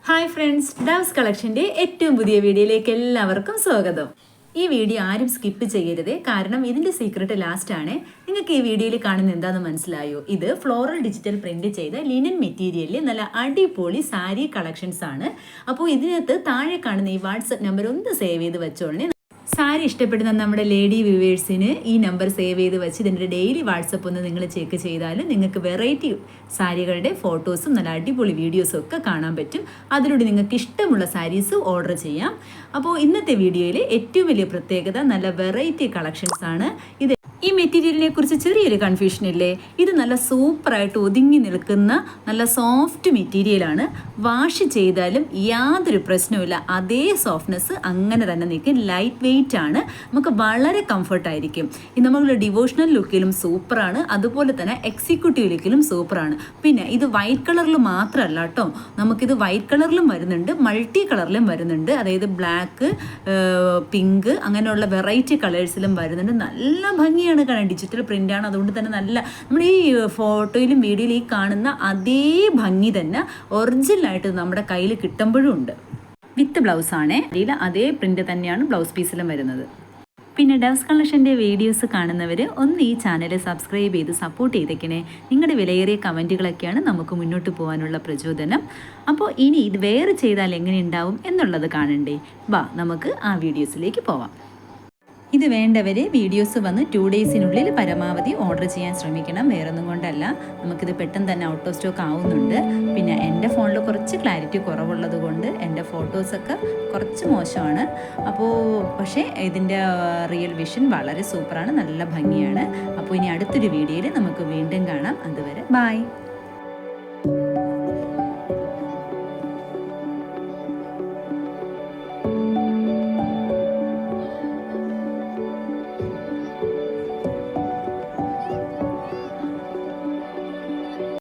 Hi friends, ഡാവ്സ് കളക്ഷൻ്റെ ഏറ്റവും പുതിയ വീഡിയോയിലേക്ക് എല്ലാവർക്കും സ്വാഗതം. ഈ വീഡിയോ ആരും സ്കിപ്പ് ചെയ്യരുത്, കാരണം ഇതിൻ്റെ സീക്രട്ട് ലാസ്റ്റ് ആണ്. നിങ്ങൾക്ക് ഈ വീഡിയോയിൽ കാണുന്ന എന്താണെന്ന് മനസ്സിലായോ? ഇത് ഫ്ലോറൽ ഡിജിറ്റൽ പ്രിന്റ് ചെയ്ത ലിനൻ മെറ്റീരിയലിൽ നല്ല അടിപൊളി സാരി കളക്ഷൻസ് ആണ്. അപ്പോൾ ഇതിനകത്ത് താഴെ കാണുന്ന ഈ വാട്സപ്പ് നമ്പർ ഒന്ന് സേവ് ചെയ്ത് വെച്ചോളണേ. സാരി ഇഷ്ടപ്പെടുന്ന നമ്മുടെ ലേഡി വ്യൂവേഴ്സിന് ഈ നമ്പർ സേവ് ചെയ്ത് വെച്ച് ഇതിൻ്റെ ഡെയിലി വാട്സപ്പ് ഒന്ന് നിങ്ങൾ ചെക്ക് ചെയ്താൽ നിങ്ങൾക്ക് വെറൈറ്റി സാരികളുടെ ഫോട്ടോസും നല്ല അടിപൊളി വീഡിയോസും ഒക്കെ കാണാൻ പറ്റും. അതിലൂടെ നിങ്ങൾക്ക് ഇഷ്ടമുള്ള സാരീസ് ഓർഡർ ചെയ്യാം. അപ്പോൾ ഇന്നത്തെ വീഡിയോയിൽ ഏറ്റവും വലിയ പ്രത്യേകത നല്ല വെറൈറ്റി കളക്ഷൻസ് ആണ്. ഈ മെറ്റീരിയലിനെ കുറിച്ച് ചെറിയൊരു കൺഫ്യൂഷൻ ഇല്ലേ? ഇത് നല്ല സൂപ്പറായിട്ട് ഒതുങ്ങി നിൽക്കുന്ന നല്ല സോഫ്റ്റ് മെറ്റീരിയലാണ്. വാഷ് ചെയ്താലും യാതൊരു പ്രശ്നവുമില്ല, അതേ സോഫ്റ്റ്നെസ് അങ്ങനെ തന്നെ നിൽക്കും. ലൈറ്റ് വെയിറ്റ് ആണ്, നമുക്ക് വളരെ കംഫർട്ടായിരിക്കും. ഇത് നമ്മൾ ഡിവോഷണൽ ലുക്കിലും സൂപ്പറാണ്, അതുപോലെ തന്നെ എക്സിക്യൂട്ടീവ് ലുക്കിലും സൂപ്പറാണ്. പിന്നെ ഇത് വൈറ്റ് കളറിൽ മാത്രമല്ല കേട്ടോ, നമുക്കിത് വൈറ്റ് കളറിലും വരുന്നുണ്ട്, മൾട്ടി കളറിലും വരുന്നുണ്ട്. അതായത് ബ്ലാക്ക്, പിങ്ക് അങ്ങനെയുള്ള വെറൈറ്റി കളേഴ്സിലും വരുന്നുണ്ട്. നല്ല ഭംഗിയാണ് കാണാൻ, ഡിജിറ്റൽ പ്രിൻ്റാണ്. അതുകൊണ്ട് തന്നെ നല്ല നമ്മുടെ ഈ ഫോട്ടോയിലും വീഡിയോയിലും ഈ കാണുന്ന അതേ ഭംഗി തന്നെ ഒറിജിനലായിട്ട് നമ്മുടെ കയ്യിൽ കിട്ടുമ്പോഴും ഉണ്ട്. വിത്ത് ബ്ലൗസാണ്, അതിൽ അതേ പ്രിൻ്റ് തന്നെയാണ് ബ്ലൗസ് പീസിലും വരുന്നത്. പിന്നെ ഡാവ്സ് കളക്ഷൻ്റെ വീഡിയോസ് കാണുന്നവർ ഒന്ന് ഈ ചാനൽ സബ്സ്ക്രൈബ് ചെയ്ത് സപ്പോർട്ട് ചെയ്തേക്കണേ. നിങ്ങളുടെ വിലയേറിയ കമൻറ്റുകളൊക്കെയാണ് നമുക്ക് മുന്നോട്ട് പോകാനുള്ള പ്രചോദനം. അപ്പോൾ ഇനി ഇത് വേറെ ചെയ്താൽ എങ്ങനെ ഉണ്ടാവും എന്നുള്ളത് കാണണ്ടേ? വാ നമുക്ക് ആ വീഡിയോസിലേക്ക് പോവാം. ഇത് വേണ്ടവർ വീഡിയോസ് വന്ന് 2 ഡേയ്സിനുള്ളിൽ പരമാവധി ഓർഡർ ചെയ്യാൻ ശ്രമിക്കണം. വേറൊന്നും കൊണ്ടല്ല, നമുക്കിത് പെട്ടെന്ന് തന്നെ ഔട്ട് ഓഫ് സ്റ്റോക്ക് ആവുന്നുണ്ട്. പിന്നെ എൻ്റെ ഫോണിൽ കുറച്ച് ക്ലാരിറ്റി കുറവുള്ളത് കൊണ്ട് എൻ്റെ ഫോട്ടോസൊക്കെ കുറച്ച് മോശമാണ്. പക്ഷേ ഇതിൻ്റെ റിയൽ വിഷൻ വളരെ സൂപ്പറാണ്, നല്ല ഭംഗിയാണ്. അപ്പോൾ ഇനി അടുത്തൊരു വീഡിയോയിൽ നമുക്ക് വീണ്ടും കാണാം. അതുവരെ ബൈ.